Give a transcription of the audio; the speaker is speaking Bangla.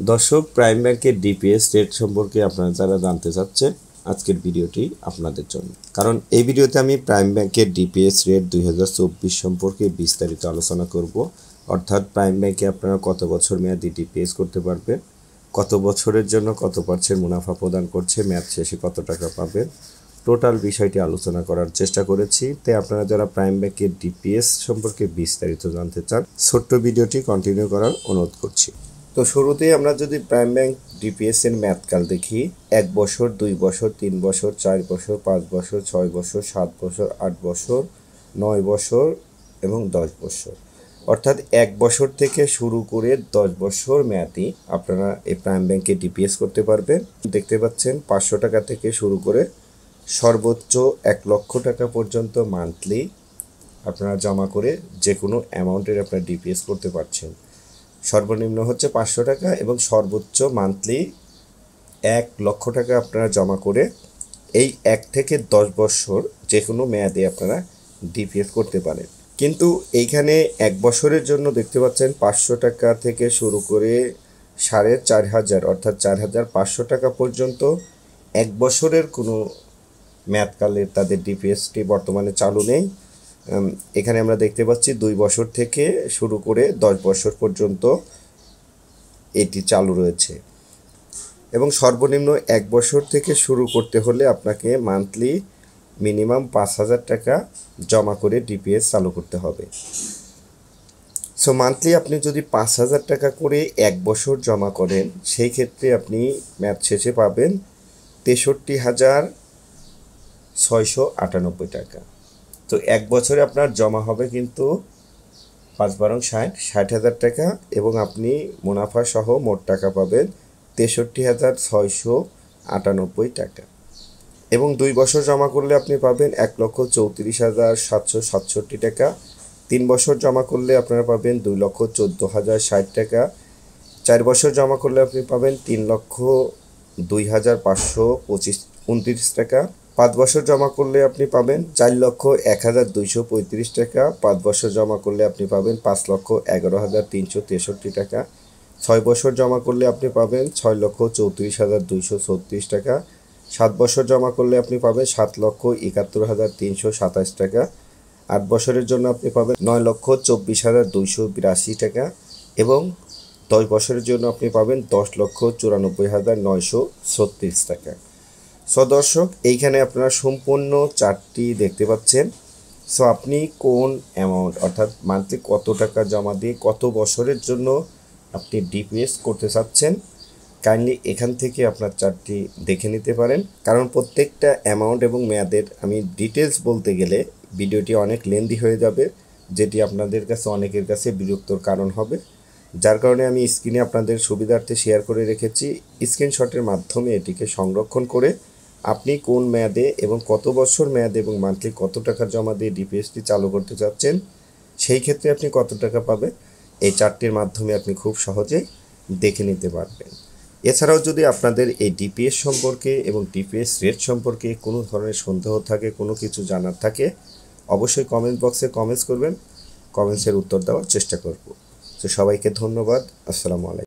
দর্শক, প্রাইম ব্যাংকের ডিপিএস রেট সম্পর্কে আপনারা যারা জানতে চাচ্ছেন, আজকের ভিডিওটি আপনাদের জন্য। কারণ এই ভিডিওতে আমি প্রাইম ব্যাংকের ডিপিএস রেট 2024 সম্পর্কে বিস্তারিত আলোচনা করব। অর্থাৎ প্রাইম ব্যাংকে আপনারা কত বছর মেয়াদি ডিপিএস করতে পারবেন, কত বছরের জন্য কত পার্সেন্ট মুনাফা প্রদান করছে, মেয়াদ শেষে কত টাকা পাবেন, টোটাল বিষয়টি আলোচনা করার চেষ্টা করেছি। তাই আপনারা যারা প্রাইম ব্যাংকের ডিপিএস সম্পর্কে বিস্তারিত জানতে চান, ছোট্ট ভিডিওটি কন্টিনিউ করার অনুরোধ করছি। তো শুরুতেই আমরা যদি প্রাইম ব্যাংক ডিপিএস এর মেয়াদকাল দেখি, 1 বছর, 2 বছর, 3 বছর, 4 বছর, 5 বছর, 6 বছর, 7 বছর, 8 বছর, 9 বছর এবং 10 বছর। অর্থাৎ 1 বছর থেকে শুরু করে 10 বছর মেয়াদি আপনারা এই প্রাইম ব্যাংকে ডিপিএস করতে পারবেন। দেখতে পাচ্ছেন 500 টাকা থেকে শুরু করে সর্বোচ্চ 1 লক্ষ টাকা পর্যন্ত মান্থলি আপনারা জমা করে যে কোনো অ্যামাউন্টের আপনারা ডিপিএস করতে পারছেন। সর্বনিম্ন হচ্ছে 500 টাকা এবং সর্বোচ্চ মান্থলি 1 লক্ষ টাকা আপনারা জমা করে এই 1 থেকে 10 বছর যে কোনো মেয়াদে আপনারা ডিপিএস করতে পারেন। কিন্তু এইখানে 1 বছরের জন্য দেখতে পাচ্ছেন 500 টাকা থেকে শুরু করে 4500 অর্থাৎ 4500 টাকা পর্যন্ত 1 বছরের কোনো মেয়াদকালে তাদের ডিপিএসটি বর্তমানে চালু নেই। এখানে আমরা দেখতে পাচ্ছি 2 বছর থেকে শুরু করে 10 বছর পর্যন্ত এটি চালু রয়েছে এবং সর্বনিম্ন 1 বছর থেকে শুরু করতে হলে আপনাকে মান্থলি মিনিমাম 5000 টাকা জমা করে ডিপিএস চালু করতে হবে। সো মান্থলি আপনি যদি 5000 টাকা করে 1 বছর জমা করেন, সেই ক্ষেত্রে আপনি মেয়াদ শেষে পাবেন 63,698 টাকা। তো 1 বছরে আপনার জমা হবে কিন্তু 5 বারং 60,000 টাকা এবং আপনি মুনাফা সহ মোট টাকা পাবেন 63,698 টাকা। এবং 2 বছর জমা করলে আপনি পাবেন 1,34,767 টাকা। 3 বছর জমা করলে আপনারা পাবেন 2,14,060 টাকা। 4 বছর জমা করলে আপনি পাবেন 3,02,529 টাকা। 5 বছর জমা করলে আপনি পাবেন 4,01,235 টাকা। 5 বছর জমা করলে আপনি পাবেন 5,11,363 টাকা। 6 বছর জমা করলে আপনি পাবেন 6,34,236 টাকা। 7 বছর জমা করলে আপনি পাবেন 7,71,327 টাকা। 8 বছরের জন্য আপনি পাবেন 9,24,282 টাকা এবং 10 বছরের জন্য আপনি পাবেন 10,94,936 টাকা। সো দর্শক, এইখানে আপনারা সম্পূর্ণ চার্টটি দেখতে পাচ্ছেন। সো আপনি কোন অ্যামাউন্ট অর্থাৎ মান্থলি কত টাকা জমা দিয়ে কত বছরের জন্য আপনি ডিপিএস করতে চাচ্ছেন, কাইন্ডলি এখান থেকে আপনার চার্টটি দেখে নিতে পারেন। কারণ প্রত্যেকটা অ্যামাউন্ট এবং মেয়াদের আমি ডিটেলস বলতে গেলে ভিডিওটি অনেক লেন্দি হয়ে যাবে, যেটি আপনাদের কাছে অনেকের কাছে বিরক্তর কারণ হবে। যার কারণে আমি স্ক্রিনে আপনাদের সুবিধার্থে শেয়ার করে রেখেছি। স্ক্রিনশটের মাধ্যমে এটিকে সংরক্ষণ করে আপনি কোন মেয়াদে এবং কত বছর মেয়াদে এবং মান্থলি কত টাকা জমা দিয়ে ডিপিএসটি চালু করতে চাচ্ছেন, সেই ক্ষেত্রে আপনি কত টাকা পাবেন এই চার্টটির মাধ্যমে আপনি খুব সহজেই দেখে নিতে পারবেন। এছাড়াও যদি আপনাদের এই ডিপিএস সম্পর্কে এবং ডিপিএস রেট সম্পর্কে কোনো ধরনের সন্দেহ থাকে, কোনো কিছু জানার থাকে, অবশ্যই কমেন্ট বক্সে কমেন্টস করবেন। কমেন্টসের উত্তর দেওয়ার চেষ্টা করব। তো সবাইকে ধন্যবাদ। আসসালামু আলাইকুম।